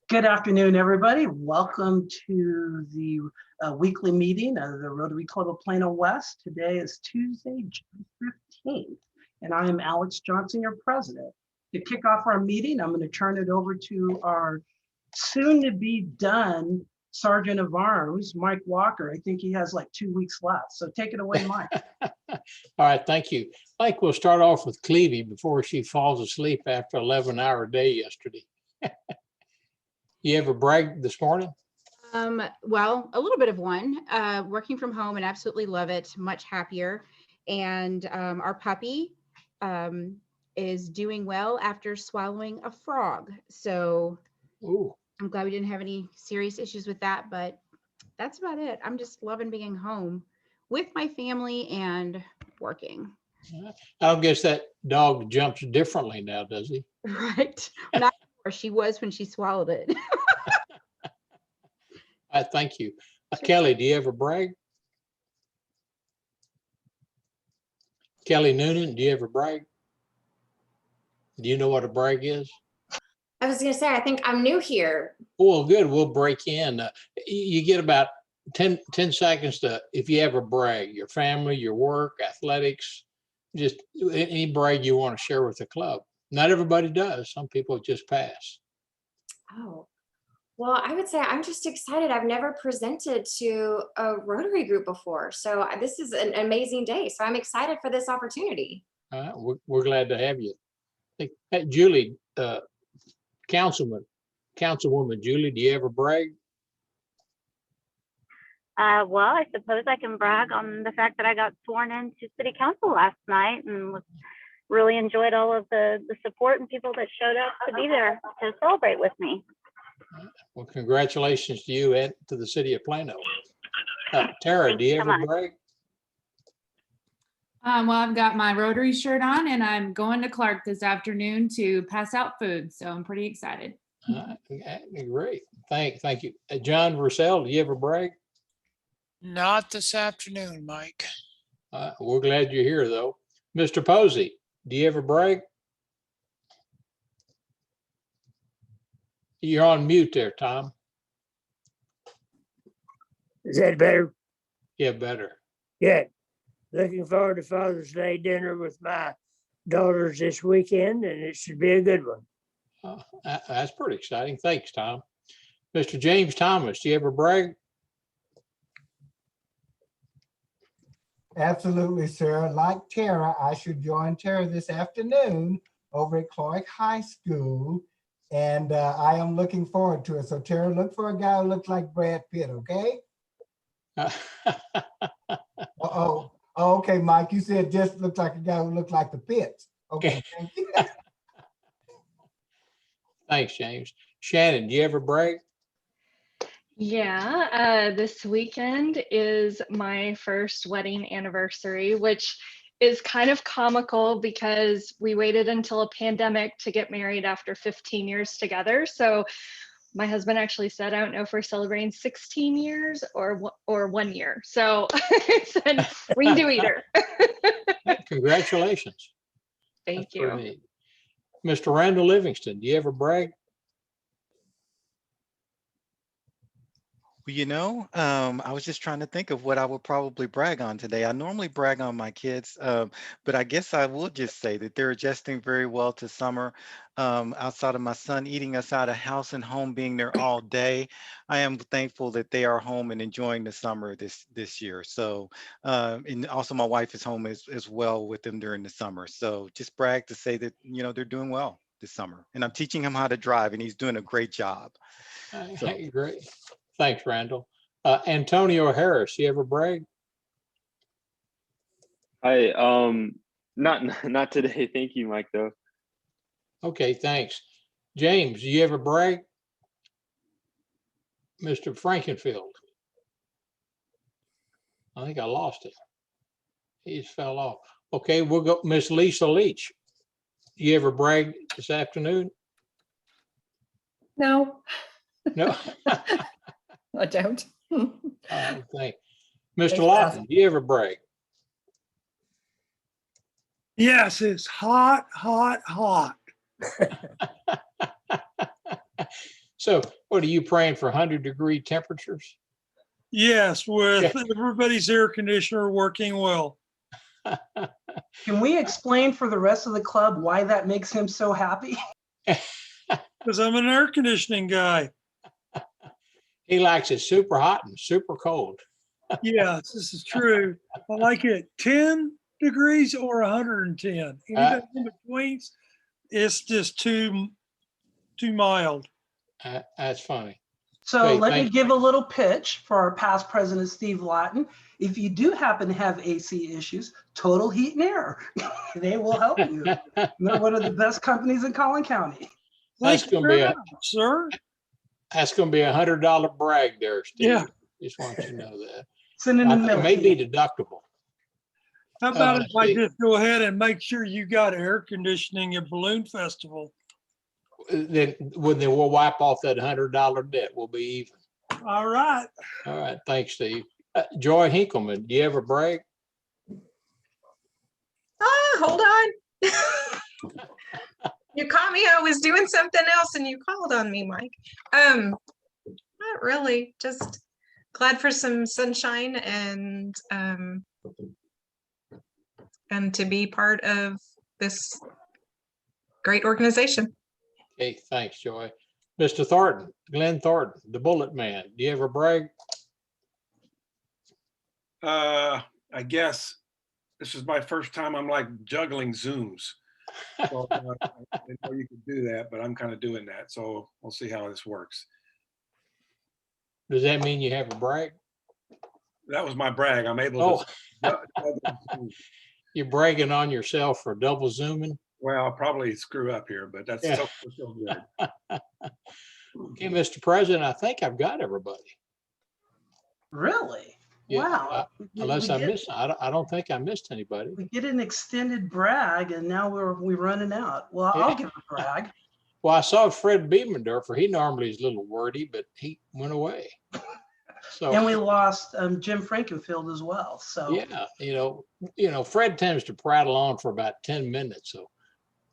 Good afternoon, everybody. Welcome to the weekly meeting of the Rotary Club of Plano West. Today is Tuesday, June 15th, and I am Alex Johnson, your president. To kick off our meeting, I'm going to turn it over to our soon-to-be done Sergeant of Arms, Mike Walker. I think he has like 2 weeks left, so take it away, Mike. All right, thank you. I think we'll start off with Clevie before she falls asleep after 11-hour day yesterday. You ever bragged this morning? Well, a little bit of one. Working from home and absolutely love it. Much happier. And our puppy is doing well after swallowing a frog. So Ooh. I'm glad we didn't have any serious issues with that, but that's about it. I'm just loving being home with my family and working. I don't guess that dog jumps differently now, does he? Right. Not where she was when she swallowed it. Thank you. Kelly, do you ever brag? Kelly Noonan, do you ever brag? Do you know what a brag is? I was going to say, I think I'm new here. Well, good. We'll break in. You get about 10 seconds to, if you ever brag, your family, your work, athletics, just any brag you want to share with the club. Not everybody does. Some people just pass. Oh, well, I would say I'm just excited. I've never presented to a Rotary group before. So this is an amazing day. So I'm excited for this opportunity. We're glad to have you. Hey, Julie, Councilwoman Julie, do you ever brag? Well, I suppose I can brag on the fact that I got sworn into City Council last night and really enjoyed all of the support and people that showed up to be there to celebrate with me. Well, congratulations to you and to the City of Plano. Tara, do you ever brag? Well, I've got my Rotary shirt on and I'm going to Clark this afternoon to pass out food. So I'm pretty excited. Great. Thank you. John Russell, do you ever brag? Not this afternoon, Mike. We're glad you're here, though. Mr. Posey, do you ever brag? You're on mute there, Tom. Is that better? Yeah, better. Good. Looking forward to Father's Day dinner with my daughters this weekend, and it should be a good one. That's pretty exciting. Thanks, Tom. Mr. James Thomas, do you ever brag? Absolutely, sir. Like Tara, I should join Tara this afternoon over at Clark High School, and I am looking forward to it. So Tara, look for a guy who looks like Brad Pitt, okay? Oh, okay, Mike, you said just looks like a guy who looked like the Pitts. Okay, thank you. Thanks, James. Shannon, do you ever brag? Yeah, this weekend is my first wedding anniversary, which is kind of comical because we waited until a pandemic to get married after 15 years together. So my husband actually said, I don't know if we're celebrating 16 years or 1 year. So I said, we can do either. Congratulations. Thank you. Mr. Randall Livingston, do you ever brag? Well, you know, I was just trying to think of what I would probably brag on today. I normally brag on my kids, but I guess I will just say that they're adjusting very well to summer. Outside of my son eating us out of house and home, being there all day, I am thankful that they are home and enjoying the summer this year. So, and also my wife is home as well with them during the summer. So just brag to say that, you know, they're doing well this summer. And I'm teaching him how to drive and he's doing a great job. So. Great. Thanks, Randall. Antonio Harris, you ever brag? Hi, not today. Thank you, Mike, though. Okay, thanks. James, do you ever brag? Mr. Frankenfield. I think I lost it. He just fell off. Okay, we'll go. Miss Lisa Leach. You ever brag this afternoon? No. No. I don't. Thanks. Mr. Lawton, do you ever brag? Yes, it's hot, hot, hot. So what are you praying for, 100-degree temperatures? Yes, with everybody's air conditioner working well. Can we explain for the rest of the club why that makes him so happy? Because I'm an air conditioning guy. He likes it super hot and super cold. Yes, this is true. I like it 10 degrees or 110. Anything in between, it's just too mild. That's funny. So Okay, let me thank give a little pitch for our past president, Steve Lawton. If you do happen to have AC issues, Total Heat and Air, they will help you. They're one of the best companies in Collin County. That's Thank you going to be very a much, sir. that's going to be $100 brag there, Steve. Yeah. Just want you to know that. Send in the It middle. may be deductible. How about if I see. just go ahead and make sure you got air conditioning at Balloon Festival? Then we'll wipe off that $100 debt. We'll be even. All right. All right. Thanks, Steve. Joy Hinkleman, do you ever brag? Hold on. You caught me. I was doing something else and you called on me, Mike. Not really. Just glad for some sunshine and to be part of this great organization. Okay, thanks, Joy. Mr. Thornton, Glenn Thornton, the Bullet Man. Do you ever brag? I guess this is my first time I'm like juggling Zooms. So, I didn't know you could do that, but I'm kind of doing that. So we'll see how this works. Does that mean you have a brag? That was my brag. I'm able to. You're bragging on yourself for double zooming? Well, I'll probably screw up here, but that's still good. Okay, Mr. President, I think I've got everybody. Really? Yeah, Wow. unless I missed, I don't think I missed anybody. We get an extended brag and now we're running out. Well, I'll give a brag. Well, I saw Fred Biemendorfer. He normally is a little wordy, but he went away. So, and we lost Jim Frankenfield as well. So yeah, you know, Fred tends to prattle on for about 10 minutes.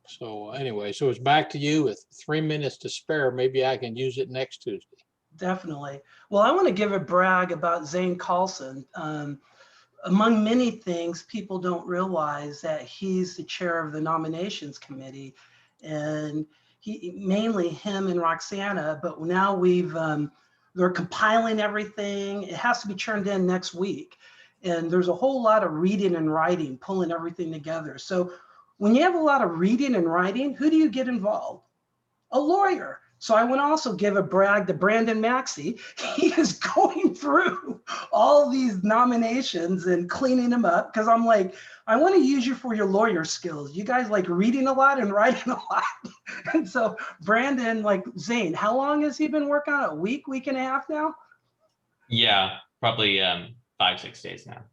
So anyway, so it's back to you with 3 minutes to spare. Maybe I can use it next Tuesday. Definitely. Well, I want to give a brag about Zane Carlson. Among many things, people don't realize that he's the chair of the nominations committee, and mainly him and Roxana. But now they're compiling everything. It has to be turned in next week, and there's a whole lot of reading and writing, pulling everything together. So when you have a lot of reading and writing, who do you get involved? A lawyer. So I want to also give a brag to Brandon Maxey. He is going through all these nominations and cleaning them up because I'm like, I want to use you for your lawyer skills. You guys like reading a lot and writing a lot. And so Brandon, like Zane, how long has he been working on it? A week and a half now? Yeah, probably 5-6 days now.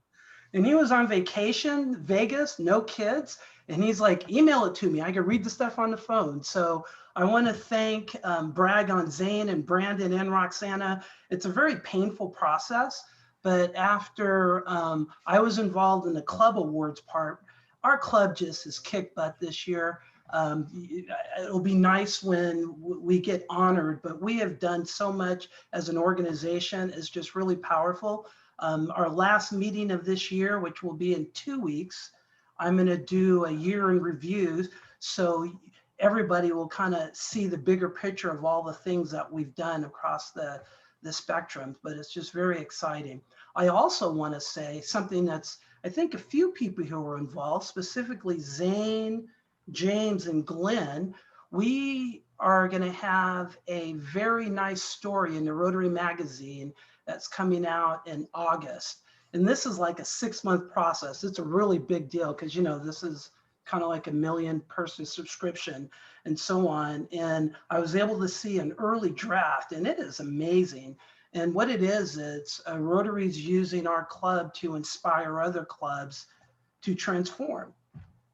And he was on vacation, Vegas, no kids. And he's like, email it to me. I can read the stuff on the phone. So I want to thank, brag on Zane and Brandon and Roxana. It's a very painful process, but after I was involved in the club awards part, our club just has kicked butt this year. It'll be nice when we get honored, but we have done so much as an organization. It's just really powerful. Our last meeting of this year, which will be in 2 weeks, I'm going to do a year in review. So everybody will kind of see the bigger picture of all the things that we've done across the spectrum, but it's just very exciting. I also want to say something that's, I think a few people who were involved, specifically Zane, James, and Glenn, we are going to have a very nice story in the Rotary magazine that's coming out in August. And this is like a 6-month process. It's a really big deal because, you know, this is kind of like a 1 million person subscription and so on. And I was able to see an early draft and it is amazing. And what it is, it's Rotary's using our club to inspire other clubs to transform,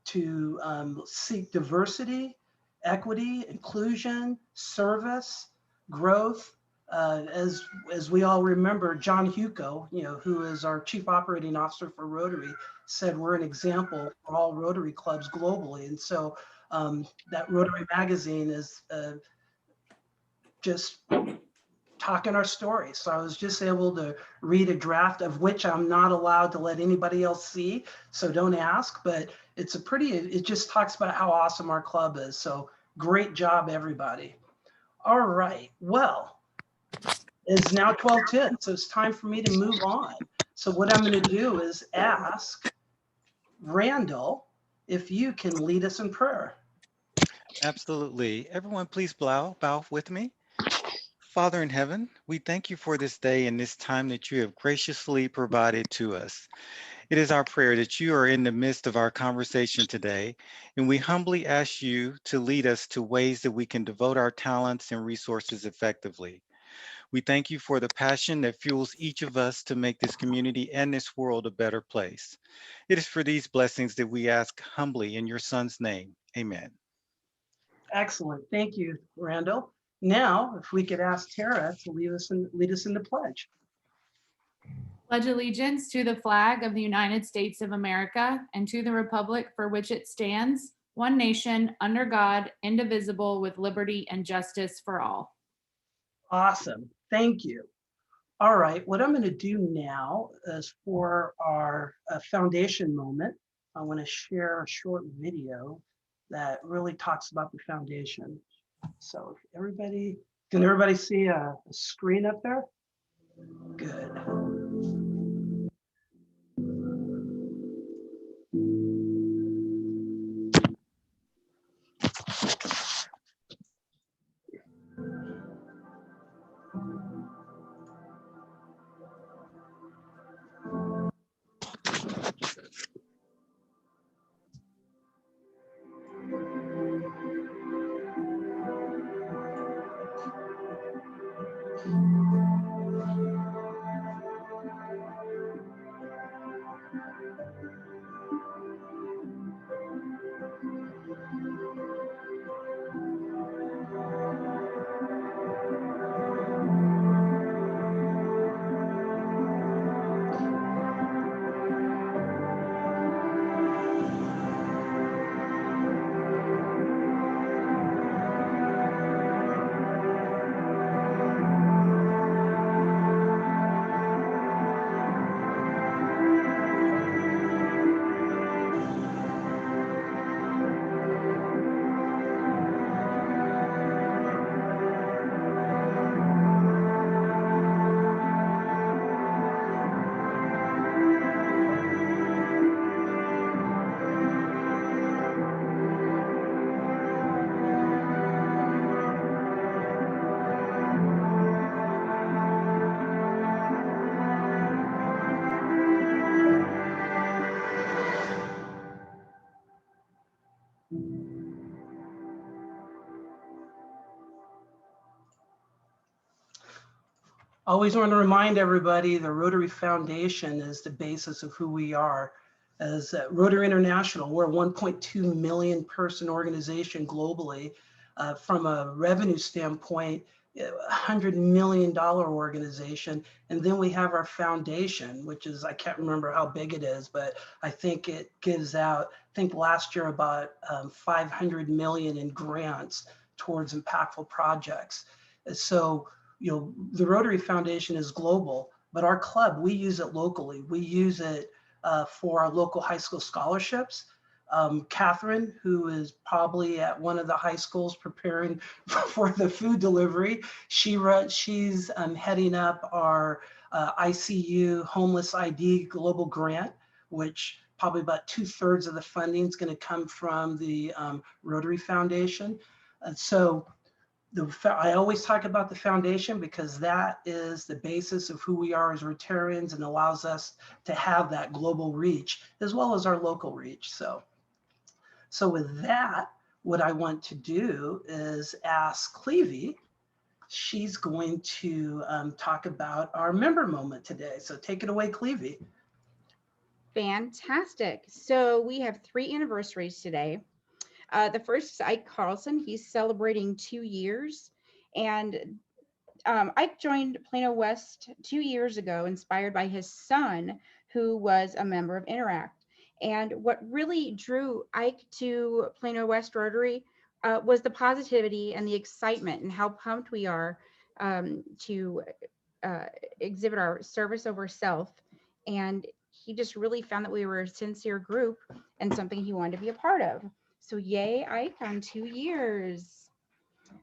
to seek diversity, equity, inclusion, service, growth. As we all remember, John Huco, you know, who is our chief operating officer for Rotary, said we're an example for all Rotary clubs globally. And so that Rotary magazine is just talking our story. So I was just able to read a draft of which I'm not allowed to let anybody else see. So don't ask, but it's a pretty, it just talks about how awesome our club is. So great job, everybody. All right, well, it's now 12:10, so it's time for me to move on. So what I'm gonna do is ask Randall if you can lead us in prayer. Absolutely. Everyone, please bow with me. Father in heaven, we thank you for this day and this time that you have graciously provided to us. It is our prayer that you are in the midst of our conversation today, and we humbly ask you to lead us to ways that we can devote our talents and resources effectively. We thank you for the passion that fuels each of us to make this community and this world a better place. It is for these blessings that we ask humbly in your Son's name. Amen. Excellent, thank you, Randall. Now, if we could ask Tara to lead us in the pledge. Pledge allegiance to the flag of the United States of America and to the republic for which it stands, one nation, under God, indivisible, with liberty and justice for all. Awesome, thank you. All right, what I'm going to do now is for our foundation moment, I want to share a short video that really talks about the foundation. So can everybody see a screen up there? Good. Always want to remind everybody the Rotary Foundation is the basis of who we are. As Rotary International, we're a 1.2 million person organization globally. From a revenue standpoint, $100 million organization. And then we have our foundation, which is, I can't remember how big it is, but I think it gives out, I think last year about 500 million in grants towards impactful projects. So, you know, the Rotary Foundation is global, but our club, we use it locally. We use it for our local high school scholarships. Catherine, who is probably at one of the high schools preparing for the food delivery, she's heading up our ICU Homeless ID Global Grant, which probably about 2/3 of the funding is going to come from the Rotary Foundation. And so I always talk about the foundation because that is the basis of who we are as Rotarians and allows us to have that global reach as well as our local reach. So with that, what I want to do is ask Clevie. She's going to talk about our member moment today. So take it away, Clevie. Fantastic. So we have 3 anniversaries today. The first is Ike Carlson. He's celebrating 2 years. And Ike joined Plano West 2 years ago, inspired by his son, who was a member of Interact. And what really drew Ike to Plano West Rotary was the positivity and the excitement and how pumped we are to exhibit our service over self. And he just really found that we were a sincere group and something he wanted to be a part of. So yay, Icon, 2 years.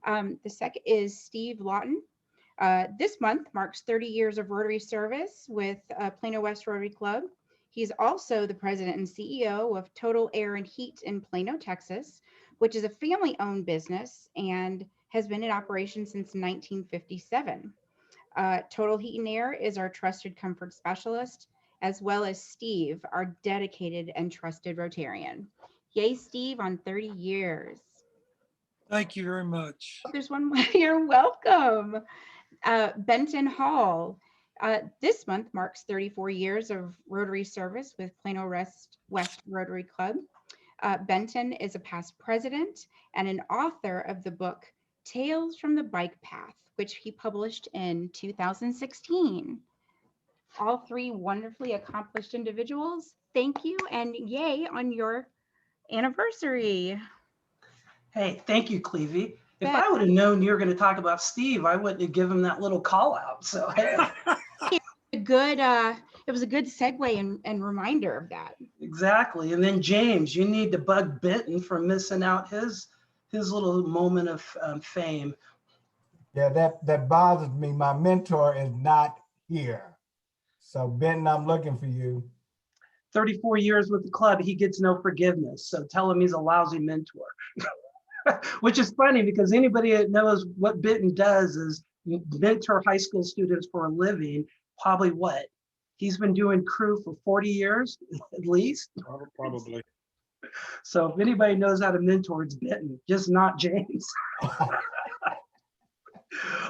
The second is Steve Lawton. This month marks 30 years of Rotary service with Plano West Rotary Club. He's also the president and CEO of Total Air and Heat in Plano, Texas, which is a family-owned business and has been in operation since 1957. Total Heat and Air is our trusted comfort specialist, as well as Steve, our dedicated and trusted Rotarian. Yay, Steve, on 30 years. Thank you very much. Oh, there's one more. You're welcome. Benton Hall. This month marks 34 years of Rotary service with Plano West Rotary Club. Benton is a past president and an author of the book Tales from the Bike Path, which he published in 2016. All three wonderfully accomplished individuals. Thank you and yay on your anniversary. Hey, thank you, Clevie. If Bet. I would have known you were going to talk about Steve, I wouldn't have given him that little call out. So hey. It was a good segue and reminder of that. Exactly. And then James, you need to bug Benton for missing out his little moment of fame. Yeah, that bothers me. My mentor is not here. So Benton, I'm looking for you. 34 years with the club, he gets no forgiveness. So tell him he's a lousy mentor. Which is funny because anybody that knows what Benton does is mentor high school students for a living. Probably what? He's been doing crew for 40 years at least. Probably. So if anybody knows how to mentor, it's Benton, just not James.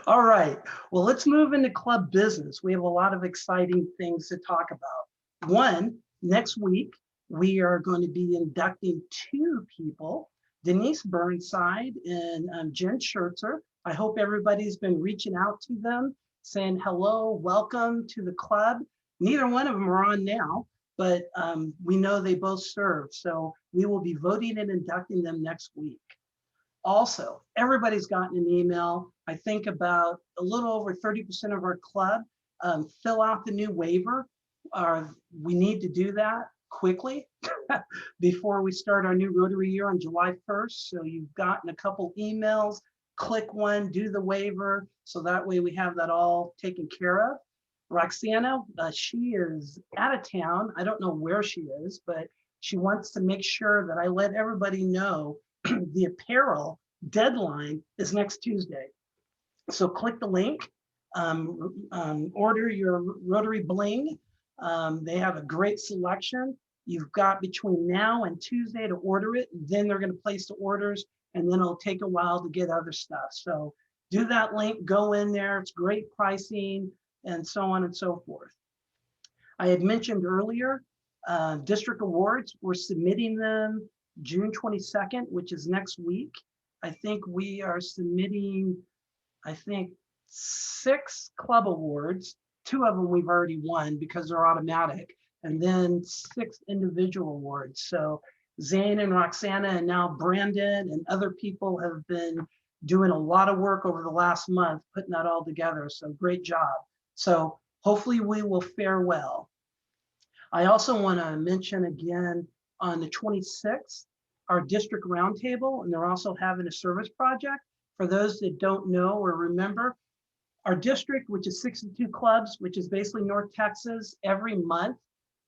All right, well, let's move into club business. We have a lot of exciting things to talk about. One, next week, we are going to be inducting 2 people, Denise Burnside and Jen Schertzer. I hope everybody's been reaching out to them, saying hello, welcome to the club. Neither one of them are on now, but we know they both serve. So we will be voting and inducting them next week. Also, everybody's gotten an email. I think about a little over 30% of our club fill out the new waiver. We need to do that quickly before we start our new Rotary year on July 1st. So you've gotten a couple emails, click one, do the waiver. So that way we have that all taken care of. Roxana, she is out of town. I don't know where she is, but she wants to make sure that I let everybody know the apparel deadline is next Tuesday. So click the link, order your Rotary bling. They have a great selection. You've got between now and Tuesday to order it. Then they're going to place the orders, and then it'll take a while to get other stuff. So do that link, go in there. It's great pricing and so on and so forth. I had mentioned earlier, district awards, we're submitting them June 22nd, which is next week. I think we are submitting, 6 club awards. 2 of them we've already won because they're automatic, and then 6 individual awards. So Zane and Roxana and now Brandon and other people have been doing a lot of work over the last month, putting that all together. So great job. So hopefully we will fare well. I also want to mention again on the 26th, our district roundtable, and they're also having a service project. For those that don't know or remember, our district, which is 62 clubs, which is basically North Texas, every month,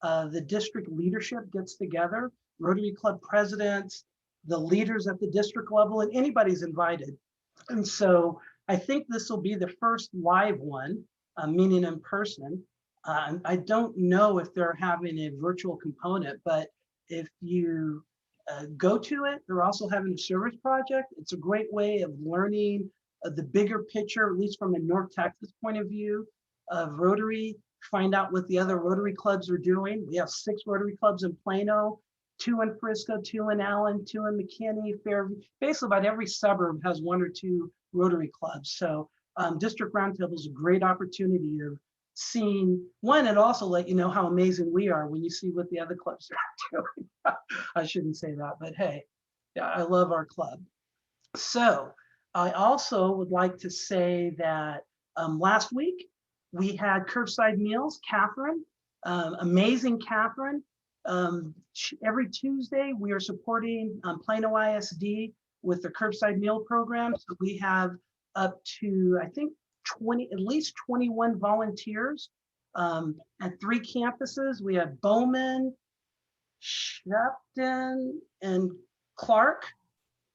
the district leadership gets together, Rotary Club presidents, the leaders at the district level, and anybody's invited. And so I think this will be the first live one, meaning in person. I don't know if they're having a virtual component, but if you go to it, they're also having a service project. It's a great way of learning the bigger picture, at least from a North Texas point of view of Rotary, find out what the other Rotary clubs are doing. We have 6 Rotary clubs in Plano, 2 in Frisco, 2 in Allen, 2 in McKinney, Fairview. Basically about every suburb has 1 or 2 Rotary clubs. So District Roundtable is a great opportunity of seeing one, and also let you know how amazing we are when you see what the other clubs are doing. I shouldn't say that, but hey, yeah, I love our club. So I also would like to say that last week we had curbside meals. Catherine, amazing Catherine. Every Tuesday we are supporting Plano ISD with the curbside meal program. So we have up to, I think, at least 21 volunteers at 3 campuses. We have Bowman, Shepton, and Clark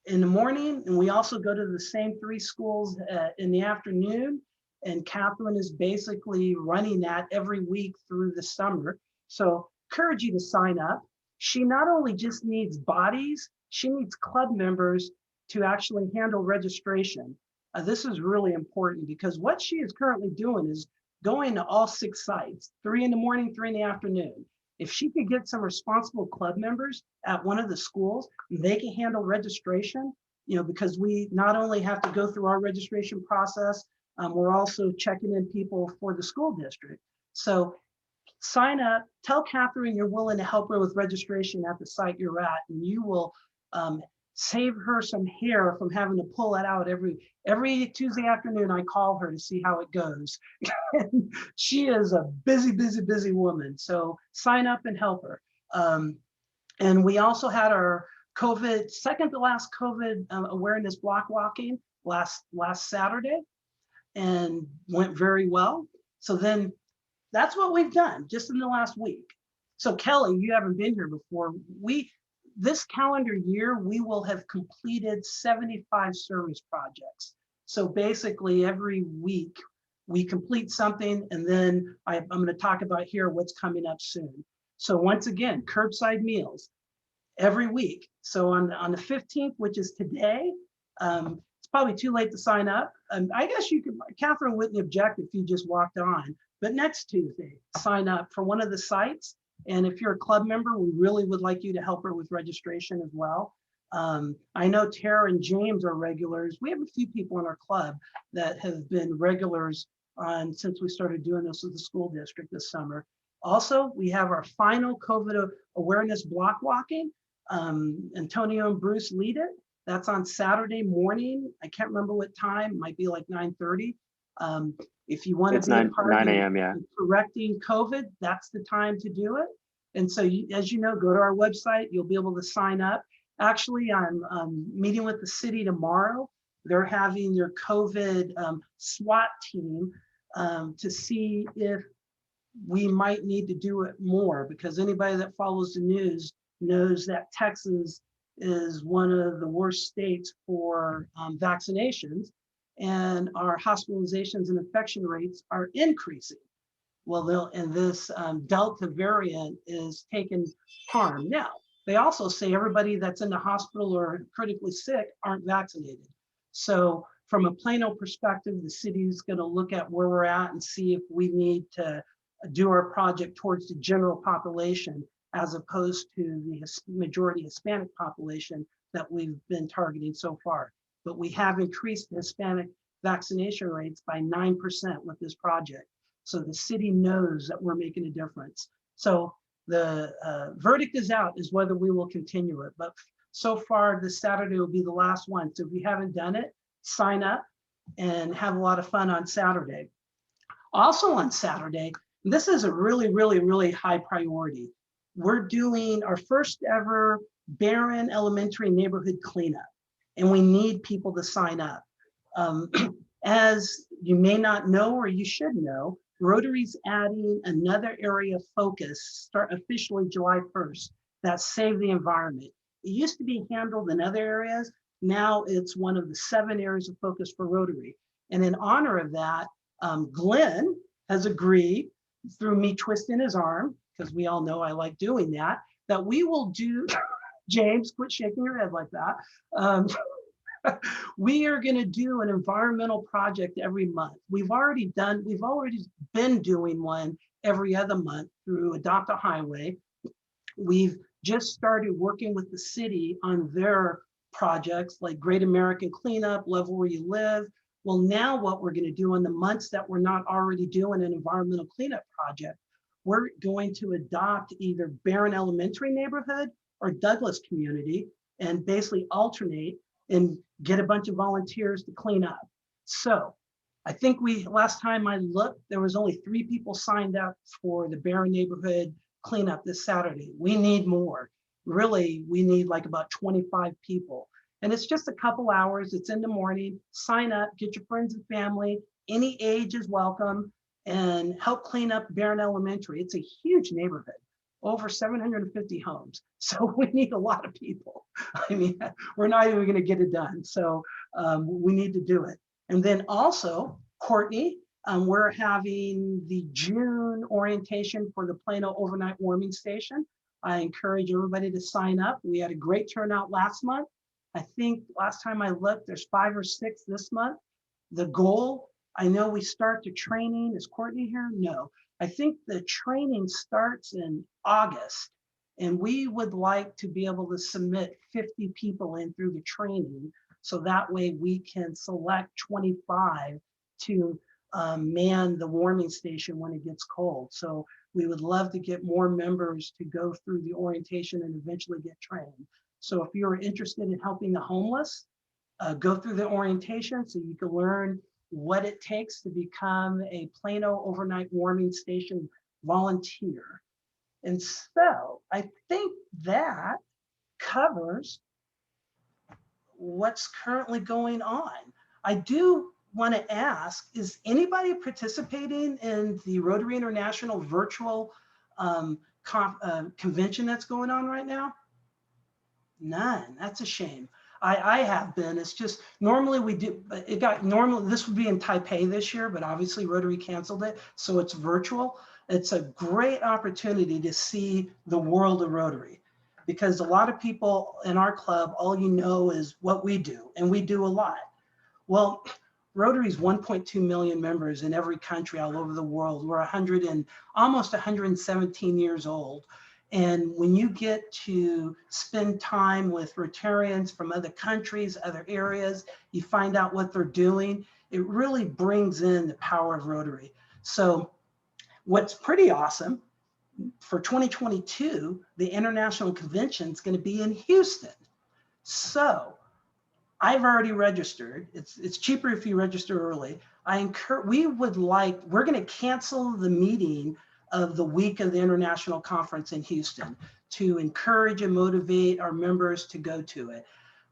in the morning, and we also go to the same 3 schools in the afternoon. And Catherine is basically running that every week through the summer. So encourage you to sign up. She not only just needs bodies, she needs club members to actually handle registration. This is really important because what she is currently doing is going to all 6 sites, 3 in the morning, 3 in the afternoon. If she could get some responsible club members at one of the schools, they can handle registration, because we not only have to go through our registration process, we're also checking in people for the school district. So sign up, tell Catherine you're willing to help her with registration at the site you're at, and you will save her some hair from having to pull it out every Tuesday afternoon. I call her to see how it goes. She is a busy, busy, busy woman. So sign up and help her. And we also had our second to last COVID awareness block walking last Saturday, and went very well. So then that's what we've done just in the last week. So Kelly, you haven't been here before. This calendar year, we will have completed 75 service projects. So basically every week we complete something, and then I'm going to talk about here what's coming up soon. So once again, curbside meals every week. So on the 15th, which is today, it's probably too late to sign up. I guess you could, Catherine wouldn't object if you just walked on, but next Tuesday, sign up for one of the sites. And if you're a club member, we really would like you to help her with registration as well. I know Tara and James are regulars. We have a few people in our club that have been regulars since we started doing this with the school district this summer. Also, we have our final COVID awareness block walking. Antonio and Bruce lead it. That's on Saturday morning. I can't remember what time, might be like 9:30. If you want to be a part 9 of a.m. Yeah. correcting COVID, that's the time to do it. And so as you know, go to our website, you'll be able to sign up. Actually, I'm meeting with the city tomorrow. They're having their COVID SWAT team to see if we might need to do it more, because anybody that follows the news knows that Texas is one of the worst states for vaccinations, and our hospitalizations and infection rates are increasing. Well, and this Delta variant is taking harm. Now, they also say everybody that's in the hospital or critically sick aren't vaccinated. So from a Plano perspective, the city is going to look at where we're at and see if we need to do our project towards the general population as opposed to the majority Hispanic population that we've been targeting so far. But we have increased the Hispanic vaccination rates by 9% with this project. So the city knows that we're making a difference. So the verdict is out is whether we will continue it. But so far this Saturday will be the last one. So if you haven't done it, sign up and have a lot of fun on Saturday. Also on Saturday, this is a really, really, really high priority. We're doing our first ever Barron Elementary neighborhood cleanup, and we need people to sign up. As you may not know, or you should know, Rotary's adding another area of focus, start officially July 1st, that's Save the Environment. It used to be handled in other areas. Now it's one of the 7 areas of focus for Rotary. And in honor of that, Glenn has agreed, through me twisting his arm, because we all know I like doing that, that we will do, James, quit shaking your head like that. We are going to do an environmental project every month. We've already been doing one every other month through Adopt a Highway. We've just started working with the city on their projects like Great American Cleanup, Love Where You Live. Well, now what we're going to do in the months that we're not already doing an environmental cleanup project, we're going to adopt either Barron Elementary neighborhood or Douglas community and basically alternate. and get a bunch of volunteers to clean up. So I think last time I looked, there was only 3 people signed up for the Barron neighborhood cleanup this Saturday. We need more. Really, we need like about 25 people. And it's just a couple hours. It's in the morning. Sign up, get your friends and family. Any age is welcome, and help clean up Barron Elementary. It's a huge neighborhood, over 750 homes. So we need a lot of people. I mean, we're not even going to get it done. So we need to do it. And then also, Courtney, we're having the June orientation for the Plano Overnight Warming Station. I encourage everybody to sign up. We had a great turnout last month. I think last time I looked, there's 5 or 6 this month. The goal, I know we start the training. Is Courtney here? No. I think the training starts in August, and we would like to be able to submit 50 people in through the training. So that way we can select 25 to man the warming station when it gets cold. So we would love to get more members to go through the orientation and eventually get trained. So if you're interested in helping the homeless, go through the orientation so you can learn what it takes to become a Plano Overnight Warming Station volunteer. And so I think that covers what's currently going on. I do want to ask, is anybody participating in the Rotary International virtual convention that's going on right now? None. That's a shame. I have been. It's just normally we do. This would be in Taipei this year, but obviously Rotary canceled it, so it's virtual. It's a great opportunity to see the world of Rotary, because a lot of people in our club, all you know is what we do, and we do a lot. Well, Rotary's 1.2 million members in every country all over the world. We're almost 117 years old. And when you get to spend time with Rotarians from other countries, other areas, you find out what they're doing, it really brings in the power of Rotary. So what's pretty awesome, for 2022, the International Convention is going to be in Houston. So I've already registered. It's cheaper if you register early. We're going to cancel the meeting of the week of the International Conference in Houston to encourage and motivate our members to go to it.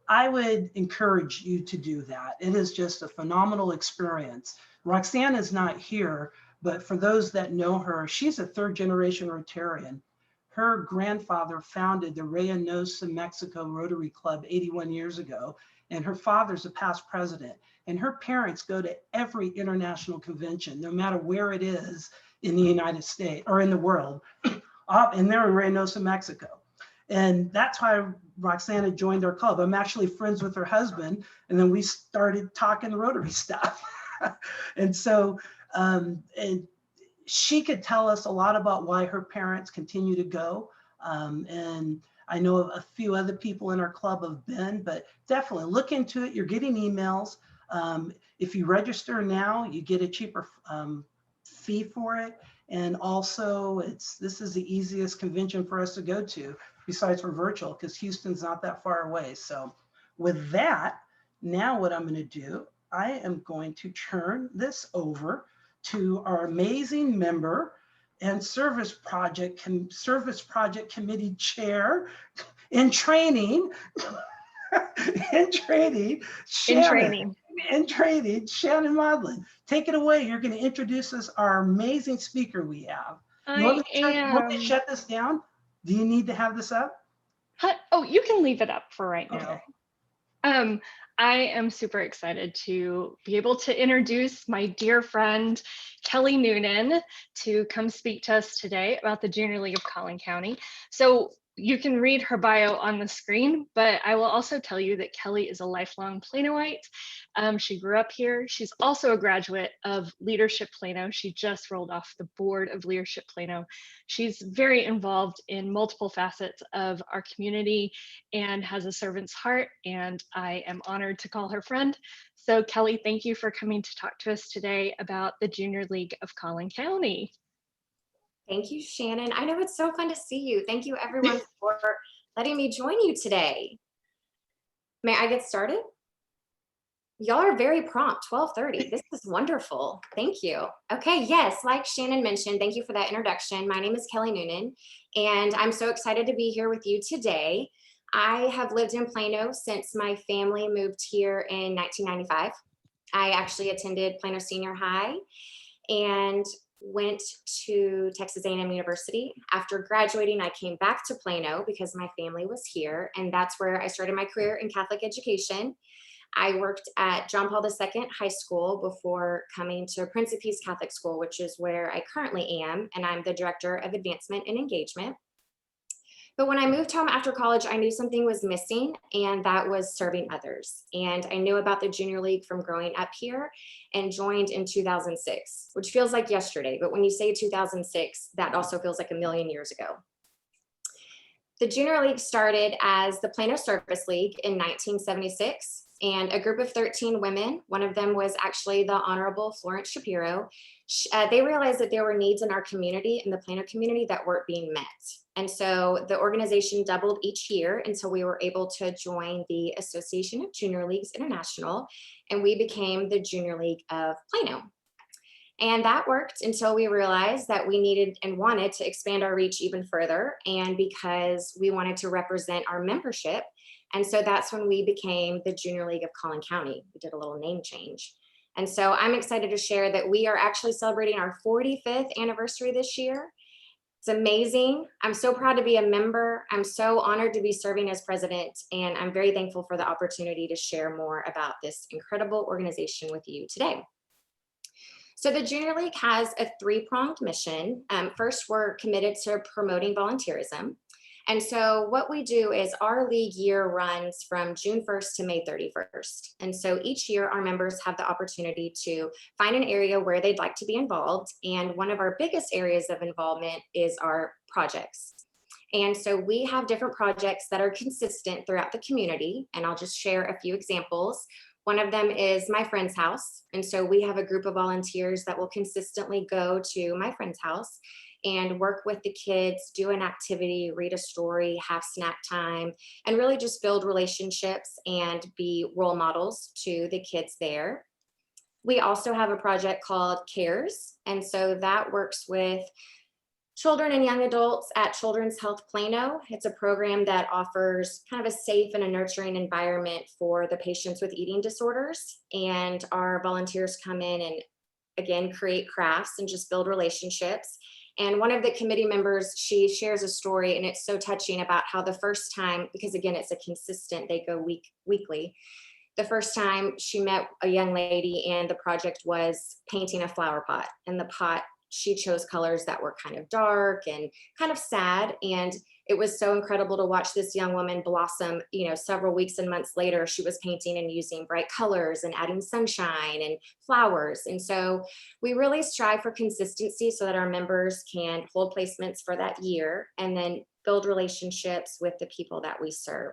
I would encourage you to do that. It is just a phenomenal experience. Roxanne is not here, but for those that know her, she's a 3rd-generation Rotarian. Her grandfather founded the Reynosa, Mexico Rotary Club 81 years ago, and her father's a past president. And her parents go to every international convention, no matter where it is in the United States or in the world, and they're in Reynosa, Mexico. And that's why Roxana joined our club. I'm actually friends with her husband, and then we started talking Rotary stuff. And so, and she could tell us a lot about why her parents continue to go. And I know a few other people in our club have been, but definitely look into it. You're getting emails. If you register now, you get a cheaper fee for it. And also this is the easiest convention for us to go to, besides for virtual, because Houston's not that far away. So with that, now what I'm going to do, I am going to turn this over to our amazing member and service project committee chair in training, Shannon Modlin. Take it away. You're going to introduce us our amazing speaker we have. You want me to shut this down? Do you need to have this up? Oh, you can leave it up for right now. Okay. I am super excited to be able to introduce my dear friend, Kelly Noonan, to come speak to us today about the Junior League of Collin County. So you can read her bio on the screen, but I will also tell you that Kelly is a lifelong Planoite. She grew up here. She's also a graduate of Leadership Plano. She just rolled off the board of Leadership Plano. She's very involved in multiple facets of our community and has a servant's heart, and I am honored to call her friend. So Kelly, thank you for coming to talk to us today about the Junior League of Collin County. Thank you, Shannon. I know it's so fun to see you. Thank you everyone for letting me join you today. May I get started? Y'all are very prompt, 12:30. This is wonderful. Thank you. Okay, yes, like Shannon mentioned, thank you for that introduction. My name is Kelly Noonan, and I'm so excited to be here with you today. I have lived in Plano since my family moved here in 1995. I actually attended Plano Senior High and went to Texas A&M University. After graduating, I came back to Plano because my family was here, and that's where I started my career in Catholic education. I worked at John Paul II High School before coming to Prince of Peace Catholic School, which is where I currently am, and I'm the Director of Advancement and Engagement. But when I moved home after college, I knew something was missing, and that was serving others. And I knew about the Junior League from growing up here and joined in 2006, which feels like yesterday. But when you say 2006, that also feels like a million years ago. The Junior League started as the Plano Service League in 1976. And a group of 13 women, one of them was actually the Honorable Florence Shapiro, they realized that there were needs in our community, in the Plano community, that weren't being met. And so the organization doubled each year until we were able to join the Association of Junior Leagues International, and we became the Junior League of Plano. And that worked until we realized that we needed and wanted to expand our reach even further, and because we wanted to represent our membership. And so that's when we became the Junior League of Colin County. We did a little name change. And so I'm excited to share that we are actually celebrating our 45th anniversary this year. It's amazing. I'm so proud to be a member. I'm so honored to be serving as president, and I'm very thankful for the opportunity to share more about this incredible organization with you today. So the Junior League has a three-pronged mission. First, we're committed to promoting volunteerism. And so what we do is our league year runs from June 1st to May 31st. And so each year our members have the opportunity to find an area where they'd like to be involved. And one of our biggest areas of involvement is our projects. And so we have different projects that are consistent throughout the community. And I'll just share a few examples. One of them is my friend's house. And so we have a group of volunteers that will consistently go to my friend's house and work with the kids, do an activity, read a story, have snack time, and really just build relationships and be role models to the kids there. We also have a project called CARES. And so that works with children and young adults at Children's Health Plano. It's a program that offers kind of a safe and a nurturing environment for the patients with eating disorders. And our volunteers come in and, again, create crafts and just build relationships. And one of the committee members, she shares a story, and it's so touching about how the first time, because again, it's a consistent, they go weekly. The first time she met a young lady, and the project was painting a flower pot, and the pot, she chose colors that were kind of dark and kind of sad. And it was so incredible to watch this young woman blossom. You know, several weeks and months later, she was painting and using bright colors and adding sunshine and flowers. And so we really strive for consistency so that our members can hold placements for that year and then build relationships with the people that we serve.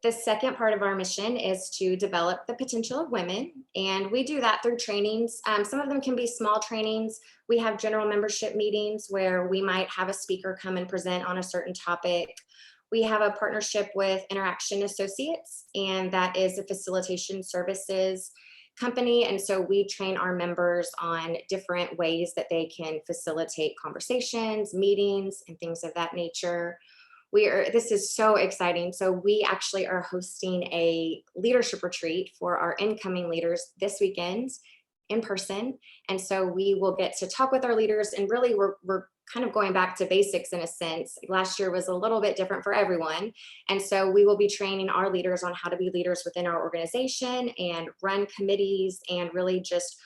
The second part of our mission is to develop the potential of women, and we do that through trainings. Some of them can be small trainings. We have general membership meetings where we might have a speaker come and present on a certain topic. We have a partnership with Interaction Associates, and that is a facilitation services company. And so we train our members on different ways that they can facilitate conversations, meetings, and things of that nature. This is so exciting. So we actually are hosting a leadership retreat for our incoming leaders this weekend in person. And so we will get to talk with our leaders, and really we're kind of going back to basics in a sense. Last year was a little bit different for everyone. And so we will be training our leaders on how to be leaders within our organization and run committees and really just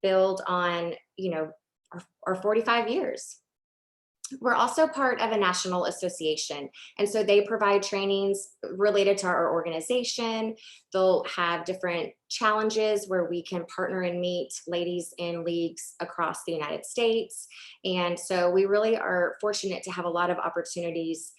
build on, you know, our 45 years. We're also part of a national association. And so they provide trainings related to our organization. They'll have different challenges where we can partner and meet ladies in leagues across the United States. And so we really are fortunate to have a lot of opportunities,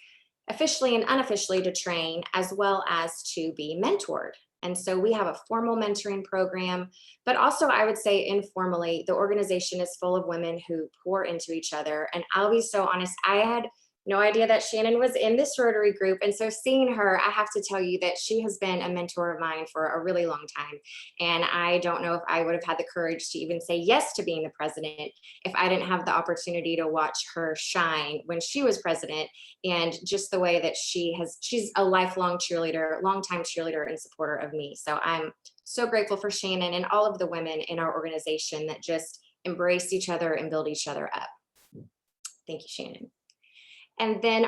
officially and unofficially, to train, as well as to be mentored. And so we have a formal mentoring program, but also I would say informally, the organization is full of women who pour into each other. And I'll be so honest, I had no idea that Shannon was in this Rotary group. And so seeing her, I have to tell you that she has been a mentor of mine for a really long time. And I don't know if I would have had the courage to even say yes to being the president if I didn't have the opportunity to watch her shine when she was president, and just the way that she's a lifelong cheerleader, longtime cheerleader and supporter of me. So I'm so grateful for Shannon and all of the women in our organization that just embrace each other and build each other up. Thank you, Shannon. And then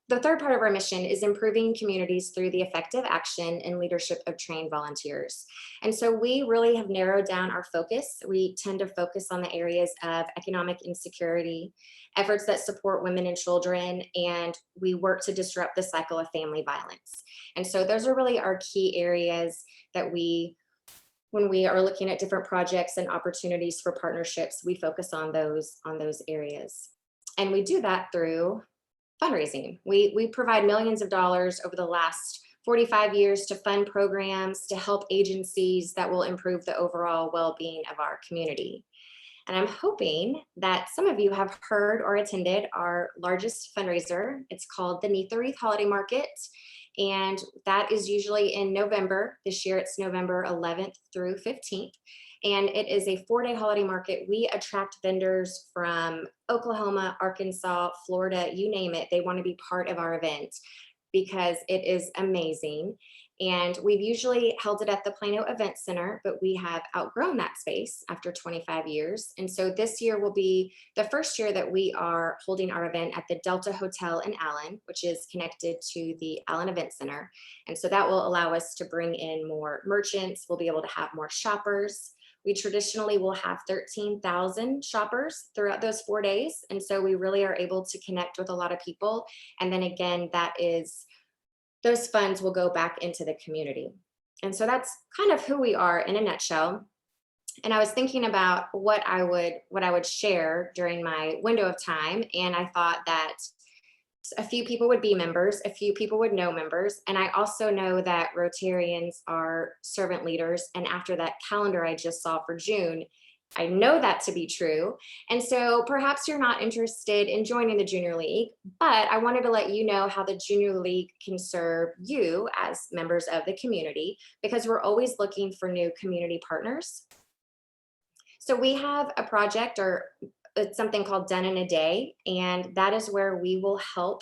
the third part of our mission is improving communities through the effective action and leadership of trained volunteers. And so we really have narrowed down our focus. We tend to focus on the areas of economic insecurity, efforts that support women and children, and we work to disrupt the cycle of family violence. And so those are really our key areas that when we are looking at different projects and opportunities for partnerships, we focus on those areas. And we do that through fundraising. We provide millions of dollars over the last 45 years to fund programs to help agencies that will improve the overall well-being of our community. And I'm hoping that some of you have heard or attended our largest fundraiser. It's called the Neath the Wreath Holiday Market. And that is usually in November. This year it's November 11th through 15th. And it is a 4-day holiday market. We attract vendors from Oklahoma, Arkansas, Florida, you name it. They want to be part of our event because it is amazing. And we've usually held it at the Plano Event Center, but we have outgrown that space after 25 years. And so this year will be the first year that we are holding our event at the Delta Hotel in Allen, which is connected to the Allen Event Center. And so that will allow us to bring in more merchants. We'll be able to have more shoppers. We traditionally will have 13,000 shoppers throughout those 4 days. And so we really are able to connect with a lot of people. And then again, those funds will go back into the community. And so that's kind of who we are in a nutshell. And I was thinking about what I would share during my window of time. And I thought that a few people would be members, a few people would know members. And I also know that Rotarians are servant leaders. And after that calendar I just saw for June, I know that to be true. And so perhaps you're not interested in joining the Junior League, but I wanted to let you know how the Junior League can serve you as members of the community, because we're always looking for new community partners. So we have a project, or it's something called Done in a Day, and that is where we will help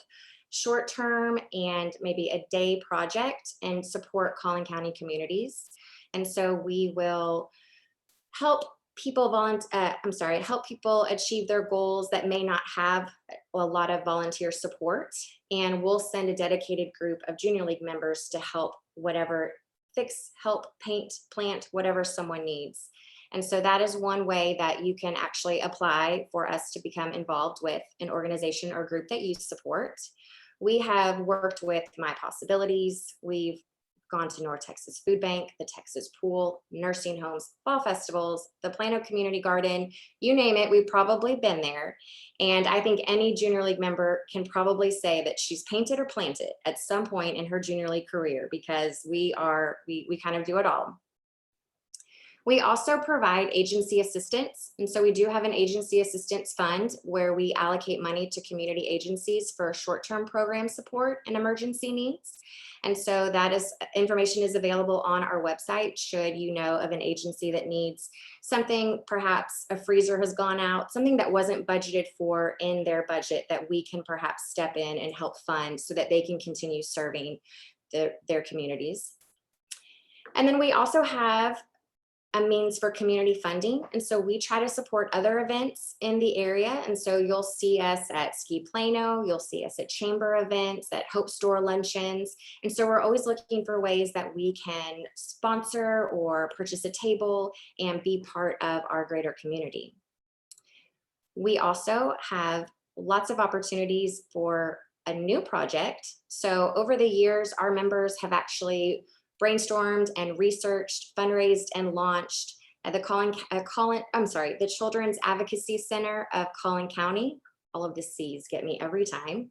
short-term and maybe a day project and support Collin County communities. And so we will help people help people achieve their goals that may not have a lot of volunteer support. And we'll send a dedicated group of Junior League members to help fix, help, paint, plant, whatever someone needs. And so that is one way that you can actually apply for us to become involved with an organization or group that you support. We have worked with My Possibilities. We've gone to North Texas Food Bank, the Texas Pool, nursing homes, fall festivals, the Plano Community Garden, you name it, we've probably been there. And I think any Junior League member can probably say that she's painted or planted at some point in her Junior League career, because we kind of do it all. We also provide agency assistance. And so we do have an agency assistance fund where we allocate money to community agencies for short-term program support and emergency needs. And so information is available on our website should you know of an agency that needs something, perhaps a freezer has gone out, something that wasn't budgeted for in their budget that we can perhaps step in and help fund so that they can continue serving their communities. And then we also have a means for community funding. And so we try to support other events in the area. And so you'll see us at Ski Plano, you'll see us at chamber events, at Hope Store luncheons. And so we're always looking for ways that we can sponsor or purchase a table and be part of our greater community. We also have lots of opportunities for a new project. So over the years, our members have actually brainstormed and researched, fundraised, and launched at the Children's Advocacy Center of Collin County. All of the C's get me every time.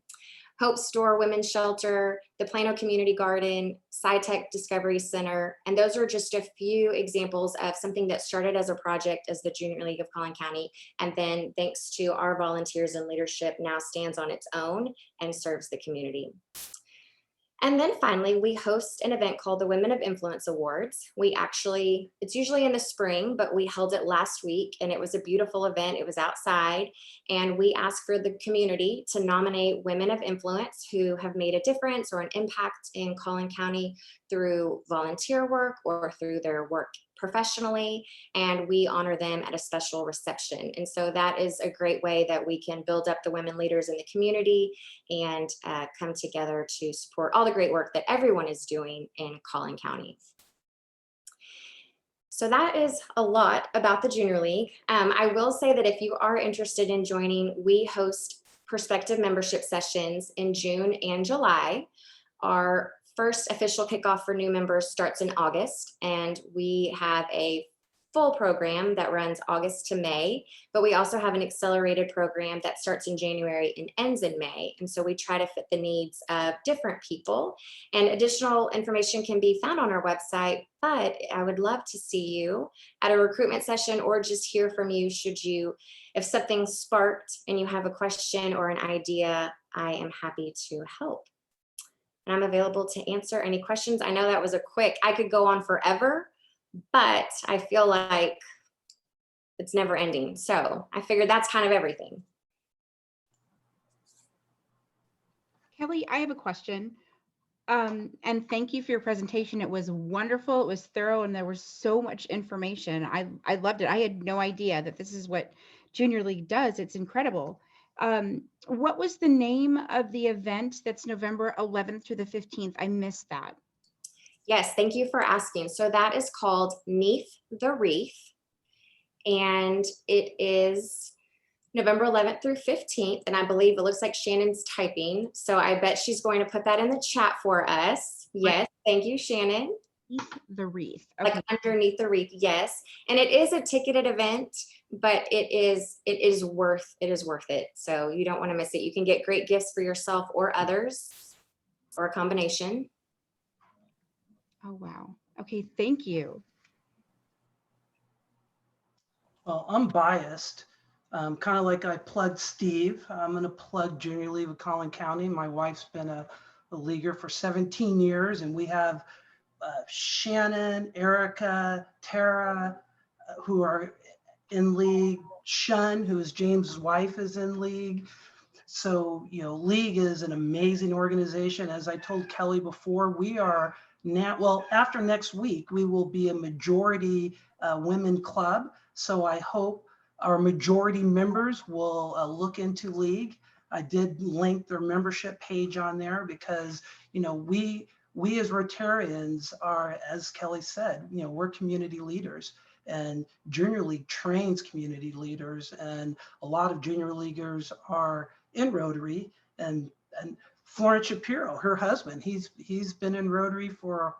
Hope Store Women's Shelter, the Plano Community Garden, SciTech Discovery Center. And those are just a few examples of something that started as a project as the Junior League of Collin County. And then thanks to our volunteers and leadership now stands on its own and serves the community. And then finally, we host an event called the Women of Influence Awards. It's usually in the spring, but we held it last week and it was a beautiful event. It was outside and we asked for the community to nominate women of influence who have made a difference or an impact in Collin County through volunteer work or through their work professionally, and we honor them at a special reception. And so that is a great way that we can build up the women leaders in the community and come together to support all the great work that everyone is doing in Collin County. So that is a lot about the Junior League. I will say that if you are interested in joining, we host prospective membership sessions in June and July. Our first official kickoff for new members starts in August, and we have a full program that runs August to May, but we also have an accelerated program that starts in January and ends in May. And so we try to fit the needs of different people, and additional information can be found on our website, but I would love to see you at a recruitment session or just hear from you if something sparked and you have a question or an idea, I am happy to help. And I'm available to answer any questions. I know that was I could go on forever, but I feel like it's never ending. So I figured that's kind of everything. Kelly, I have a question. And thank you for your presentation. It was wonderful. It was thorough and there was so much information. I loved it. I had no idea that this is what Junior League does. It's incredible. What was the name of the event that's November 11th through the 15th? I missed that. Yes, thank you for asking. So that is called Neath the Wreath, and it is November 11th through 15th, and I believe it looks like Shannon's typing, so I bet she's going to put that in the chat for us. Yes, thank you, Shannon. The Wreath. Okay. Like underneath the wreath, yes. And it is a ticketed event, but it is worth it. So you don't want to miss it. You can get great gifts for yourself or others, or a combination. Oh, wow. Okay, thank you. Well, I'm biased. Kind of like I plugged Steve. I'm going to plug Junior League of Collin County. My wife's been a leaguer for 17 years, and we have Shannon, Erica, Tara, who are in league. Shun, who is James's wife, is in league. So, League is an amazing organization. As I told Kelly before, we are now, well, after next week, we will be a majority women club. So I hope our majority members will look into League. I did link their membership page on there because, we as Rotarians are, as Kelly said, we're community leaders, and Junior League trains community leaders, and a lot of junior leaguers are in Rotary, and Florence Shapiro, her husband, he's been in Rotary for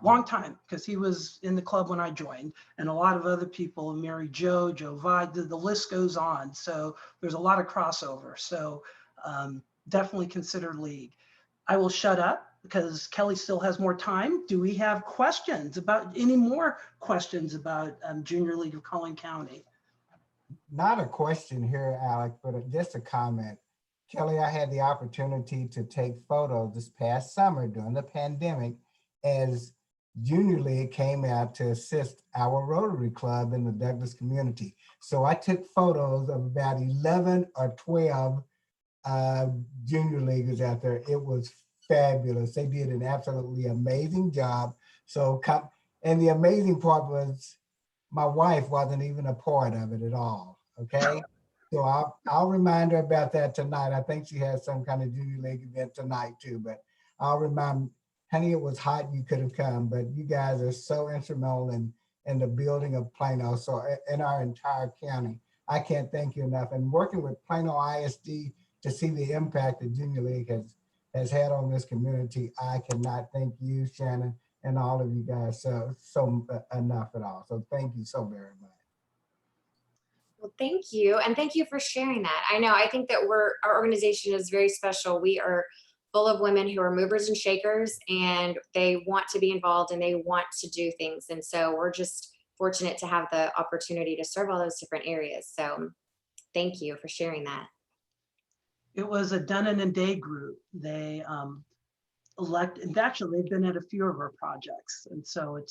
long time, because he was in the club when I joined, and a lot of other people, Mary Jo, Joe Vide, the list goes on. So there's a lot of crossover. So definitely consider League. I will shut up because Kelly still has more time. Do we have questions about any more questions about Junior League of Collin County? Not a question here, Alec, but just a comment. Kelly, I had the opportunity to take photos this past summer during the pandemic as Junior League came out to assist our Rotary Club in the Douglas community. So I took photos of about 11 or 12 junior leaguers out there. It was fabulous. They did an absolutely amazing job. And the amazing part was my wife wasn't even a part of it at all, okay? So I'll remind her about that tonight. I think she has some kind of junior league event tonight too, but I'll remind, honey, it was hot, you could have come, but you guys are so instrumental in the building of Plano, so in our entire county. I can't thank you enough. And working with Plano ISD to see the impact that Junior League has had on this community, I cannot thank you, Shannon, and all of you guys so enough at all. So thank you so very much. Well, thank you. And thank you for sharing that. I know, I think that our organization is very special. We are full of women who are movers and shakers, and they want to be involved and they want to do things. And so we're just fortunate to have the opportunity to serve all those different areas. So thank you for sharing that. It was a Dunnan and Day group. They and actually they've been at a few of our projects. And so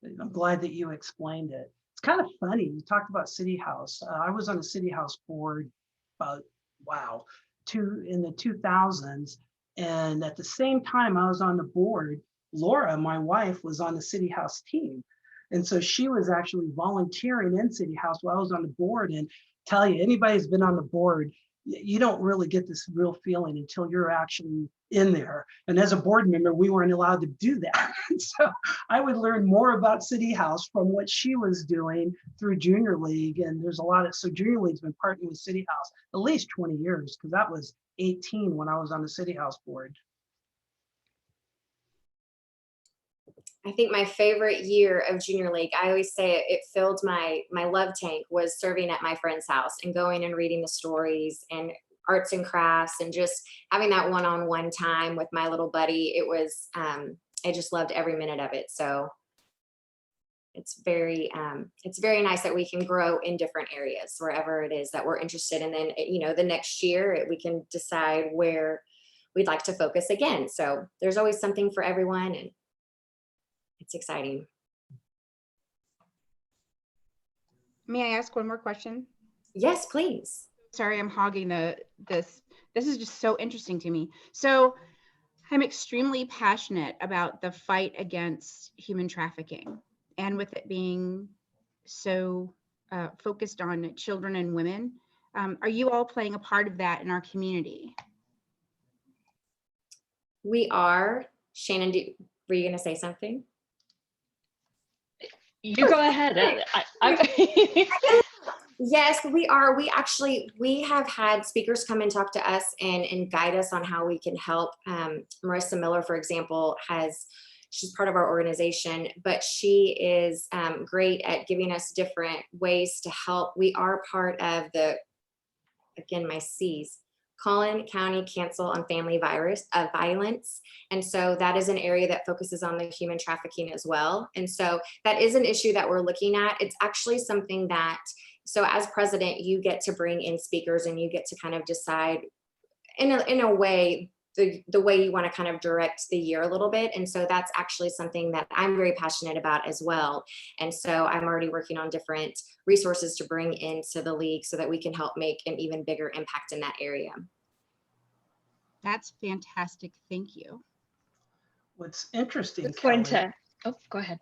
I'm glad that you explained it. It's kind of funny. You talked about City House. I was on the City House board about, in the 2000s. And at the same time I was on the board, Laura, my wife, was on the City House team. And so she was actually volunteering in City House while I was on the board. And tell you, anybody who's been on the board, you don't really get this real feeling until you're actually in there. And as a board member, we weren't allowed to do that. So I would learn more about City House from what she was doing through Junior League. And there's a lot so Junior League's been partnering with City House at least 20 years, because that was 18 when I was on the City House board. I think my favorite year of Junior League, I always say it filled my love tank, was serving at my friend's house and going and reading the stories and arts and crafts and just having that one-on-one time with my little buddy. It was, I just loved every minute of it. So it's very nice that we can grow in different areas, wherever it is that we're interested in. And then, the next year we can decide where we'd like to focus again. So there's always something for everyone, and it's exciting. May I ask one more question? Yes, please. Sorry, I'm hogging this. This is just so interesting to me. So I'm extremely passionate about the fight against human trafficking, and with it being so focused on children and women. Are you all playing a part of that in our community? We are. Shannon, were you going to say something? You go ahead. Yes, we are. We have had speakers come and talk to us and guide us on how we can help. Marissa Miller, for example, she's part of our organization, but she is great at giving us different ways to help. We are part of my C's, Colin County Council on Family Violence. And so that is an area that focuses on the human trafficking as well. And so that is an issue that we're looking at. It's actually something that, so as president, you get to bring in speakers and you get to kind of decide in a way, the way you want to kind of direct the year a little bit. And so that's actually something that I'm very passionate about as well. And so I'm already working on different resources to bring into the league so that we can help make an even bigger impact in that area. That's fantastic. Thank you. What's interesting, Going Kelly, go ahead.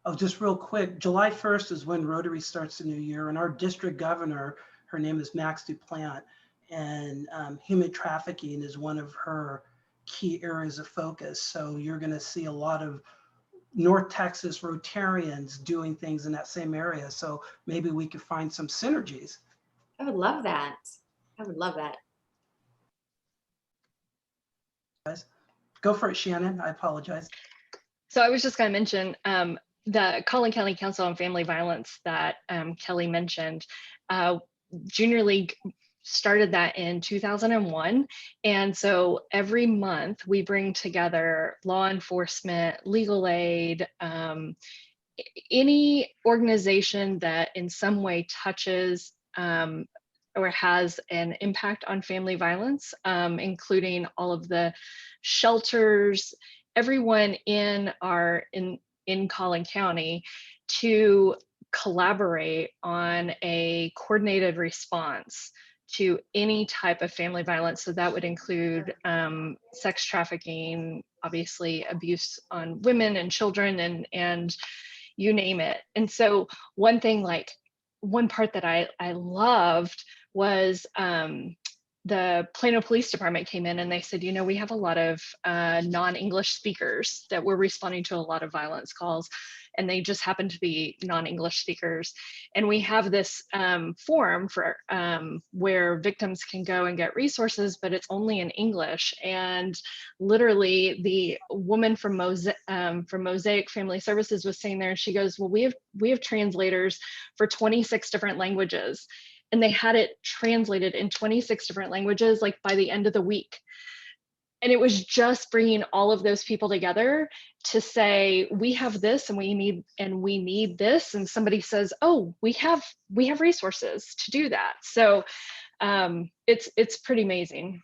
Oh, just real quick, July 1st is when Rotary starts the new year, and our district governor, her name is Max Duplant, and human trafficking is one of her key areas of focus. So you're going to see a lot of North Texas Rotarians doing things in that same area. So maybe we could find some synergies. I would love that. I would love that. Go for it, Shannon. I apologize. So I was just going to mention the Colin County Council on Family Violence that Kelly mentioned. Junior League started that in 2001. And so every month we bring together law enforcement, legal aid, any organization that in some way touches or has an impact on family violence, including all of the shelters, everyone in Collin County, to collaborate on a coordinated response to any type of family violence. So that would include sex trafficking, obviously abuse on women and children, and you name it. And so one part that I loved was the Plano Police Department came in and they said, you know, we have a lot of non-English speakers that were responding to a lot of violence calls, and they just happen to be non-English speakers. And we have this forum for where victims can go and get resources, but it's only in English. And literally the woman from Mosaic Family Services was saying there, she goes, well, we have translators for 26 different languages. And they had it translated in 26 different languages, like by the end of the week. And it was just bringing all of those people together to say, we have this and we need this. And somebody says, oh, we have resources to do that. So it's pretty amazing.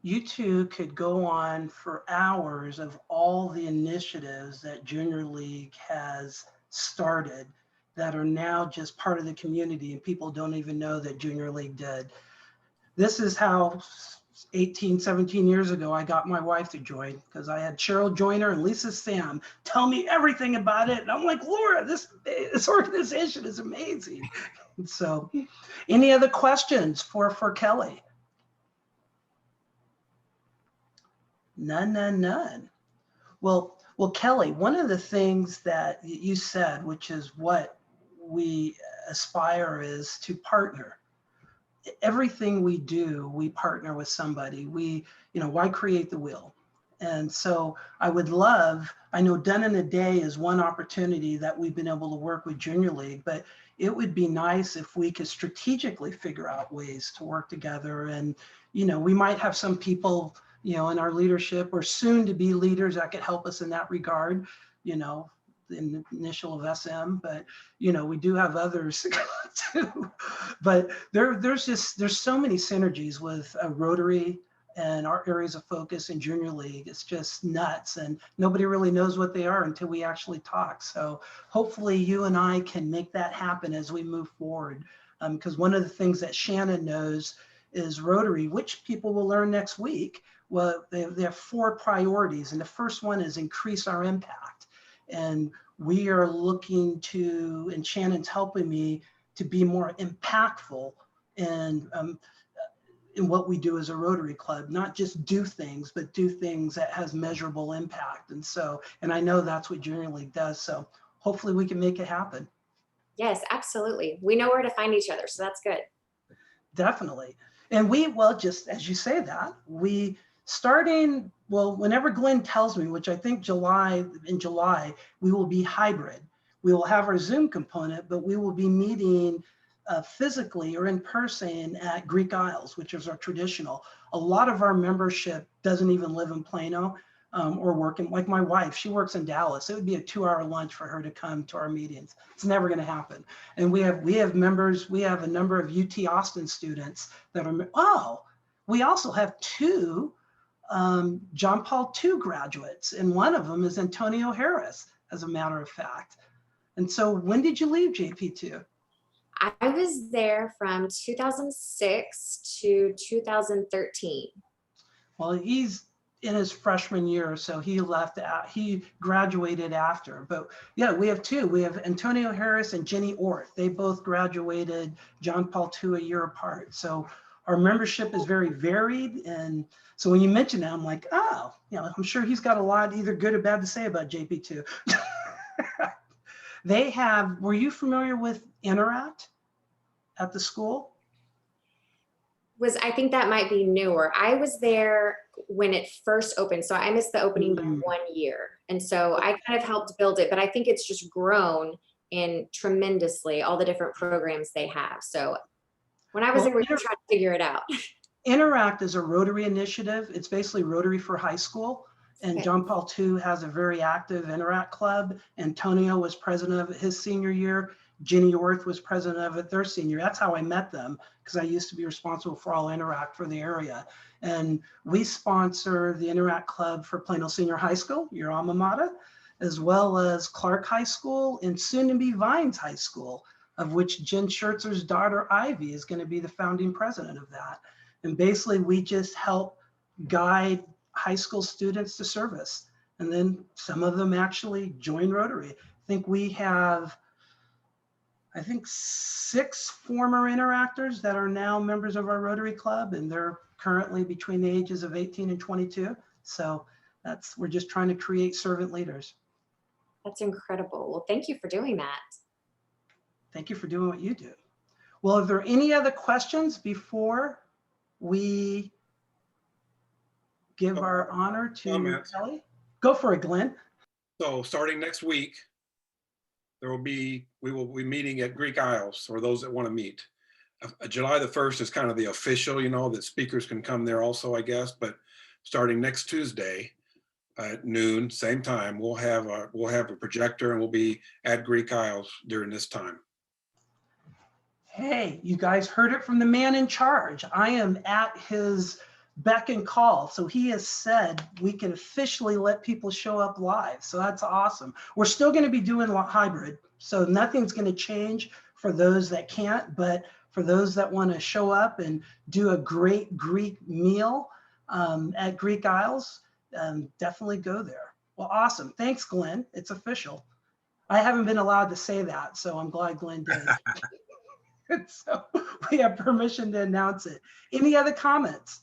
You two could go on for hours of all the initiatives that Junior League has started that are now just part of the community, and people don't even know that Junior League did. This is how 18, 17 years ago, I got my wife to join, because I had Cheryl Joyner and Lisa Sam tell me everything about it. And I'm like, Laura, this organization is amazing. So any other questions for Kelly? None. Well, Kelly, one of the things that you said, which is what we aspire, is to partner. Everything we do, we partner with somebody. Why create the wheel? And so I would love, I know Done in a Day is one opportunity that we've been able to work with Junior League, but it would be nice if we could strategically figure out ways to work together. And, we might have some people, in our leadership or soon to be leaders that could help us in that regard, the initial of SM, but, we do have others too. But there's so many synergies with Rotary and our areas of focus in Junior League. It's just nuts, and nobody really knows what they are until we actually talk. So hopefully you and I can make that happen as we move forward. Because one of the things that Shannon knows is Rotary, which people will learn next week. Well, they have 4 priorities, and the first one is increase our impact. And we are looking to, and Shannon's helping me, to be more impactful in what we do as a Rotary Club, not just do things, but do things that has measurable impact. And I know that's what Junior League does. So hopefully we can make it happen. Yes, absolutely. We know where to find each other, so that's good. Definitely. And just as you say that, whenever Glenn tells me, which I think in July, we will be hybrid. We will have our Zoom component, but we will be meeting physically or in person at Greek Isles, which is our traditional. A lot of our membership doesn't even live in Plano or working, like my wife, she works in Dallas. It would be a 2-hour lunch for her to come to our meetings. It's never going to happen. And we have members, we have a number of UT Austin students that are, we also have 2 John Paul II graduates, and one of them is Antonio Harris, as a matter of fact. And so when did you leave JP2? I was there from 2006 to 2013. Well, he's in his freshman year, so he he graduated after. But yeah, we have 2. We have Antonio Harris and Jenny Orth. They both graduated John Paul II a year apart. So our membership is very varied. And so when you mention that, I'm like, I'm sure he's got a lot, either good or bad, to say about JP2. Were you familiar with Interact at the school? I think that might be newer. I was there when it first opened, so I missed the opening by 1 year. And so I kind of helped build it, but I think it's just grown in tremendously, all the different programs they have. So when I was there, we were trying to figure it out. Interact is a Rotary initiative. It's basically Rotary for high school. And John Paul II has a very active Interact club. Antonio was president of it his senior year. Jenny Orth was president of it their senior. That's how I met them, because I used to be responsible for all Interact for the area. And we sponsor the Interact Club for Plano Senior High School, your alma mater, as well as Clark High School and soon to be Vines High School, of which Jen Schertzer's daughter, Ivy, is going to be the founding president of that. And basically, we just help guide high school students to service. And then some of them actually join Rotary. I think we have, I think 6 former interactors that are now members of our Rotary Club, and they're currently between the ages of 18 and 22. So we're just trying to create servant leaders. That's incredible. Well, thank you for doing that. Thank you for doing what you do. Well, are there any other questions before we give our honor to Comments. Kelly? Go for it, Glenn. So starting next week, we will be meeting at Greek Isles for those that want to meet. July the 1st is kind of the official, that speakers can come there also, I guess. But starting next Tuesday at noon, same time, we'll have a projector and we'll be at Greek Isles during this time. Hey, you guys heard it from the man in charge. I am at his beck and call. So he has said we can officially let people show up live. So that's awesome. We're still going to be doing hybrid. So nothing's going to change for those that can't, but for those that want to show up and do a great Greek meal at Greek Isles, definitely go there. Well, awesome. Thanks, Glenn. It's official. I haven't been allowed to say that, so I'm glad Glenn did. So we have permission to announce it. Any other comments?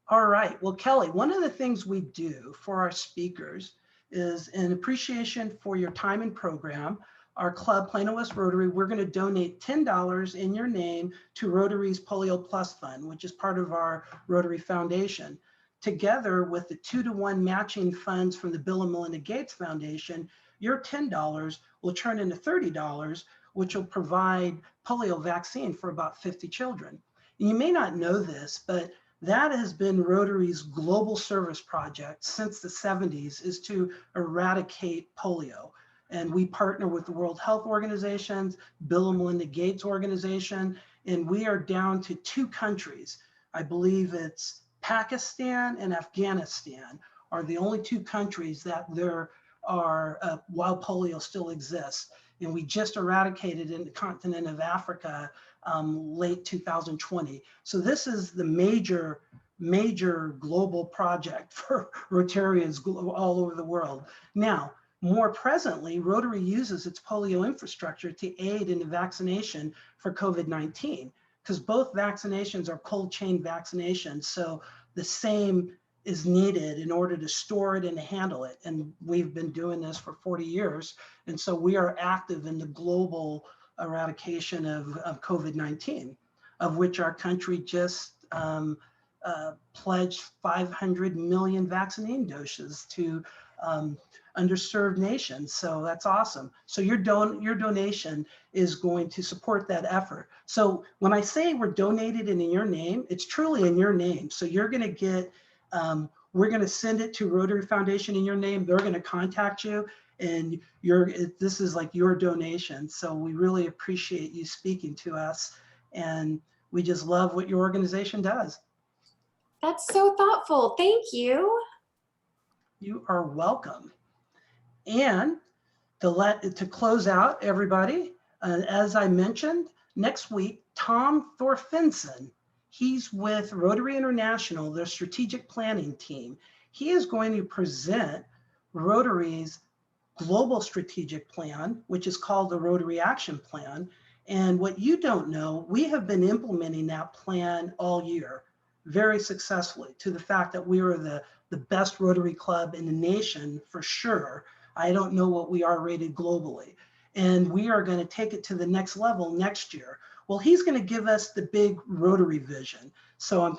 All right. Well, Kelly, one of the things we do for our speakers is in appreciation for your time and program, our club, Plano West Rotary, we're going to donate $10 in your name to Rotary's Polio Plus Fund, which is part of our Rotary Foundation. Together with the 2-to-1 matching funds from the Bill and Melinda Gates Foundation, your $10 will turn into $30, which will provide polio vaccine for about 50 children. And you may not know this, but that has been Rotary's global service project since the 70s, is to eradicate polio. And we partner with the World Health Organization, Bill and Melinda Gates Organization, and we are down to 2 countries. I believe it's Pakistan and Afghanistan are the only 2 countries that there are, while polio still exists. And we just eradicated in the continent of Africa late 2020. So this is the major global project for Rotarians all over the world. Now, more presently, Rotary uses its polio infrastructure to aid in the vaccination for COVID-19, because both vaccinations are cold chain vaccinations. So the same is needed in order to store it and to handle it. And we've been doing this for 40 years. And so we are active in the global eradication of COVID-19, of which our country just pledged 500 million vaccine doses to underserved nations. So that's awesome. So your donation is going to support that effort. So when I say we're donated in your name, it's truly in your name. So you're going to get, we're going to send it to Rotary Foundation in your name. They're going to contact you, and this is like your donation. So we really appreciate you speaking to us, and we just love what your organization does. That's so thoughtful. Thank you. You are welcome. And to close out, everybody, as I mentioned, next week, Tom Thorfinson, he's with Rotary International, their strategic planning team. He is going to present Rotary's global strategic plan, which is called the Rotary Action Plan. And what you don't know, we have been implementing that plan all year very successfully, to the fact that we are the best Rotary Club in the nation for sure. I don't know what we are rated globally. And we are going to take it to the next level next year. Well, he's going to give us the big Rotary vision. So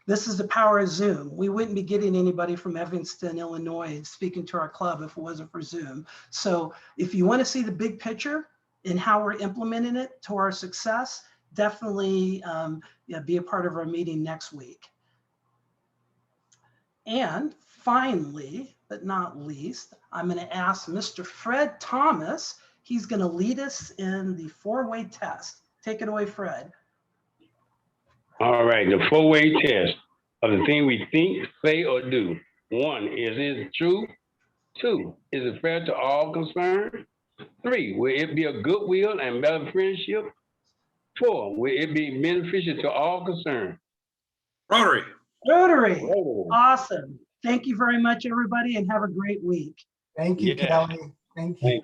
this is the power of Zoom. We wouldn't be getting anybody from Evanston, Illinois speaking to our club if it wasn't for Zoom. So if you want to see the big picture and how we're implementing it to our success, definitely be a part of our meeting next week. And finally, but not least, I'm going to ask Mr. Fred Thomas. He's going to lead us in the 4-way test. Take it away, Fred. All right, the 4-way test of the thing we think, say, or do. 1, is it true? 2, is it fair to all concerned? 3, will it be a goodwill and better friendship? 4, will it be beneficial to all concerned? Rotary. Rotary. Awesome. Thank you very much, everybody, and have a great week. Thank you, Kelly. Thank you.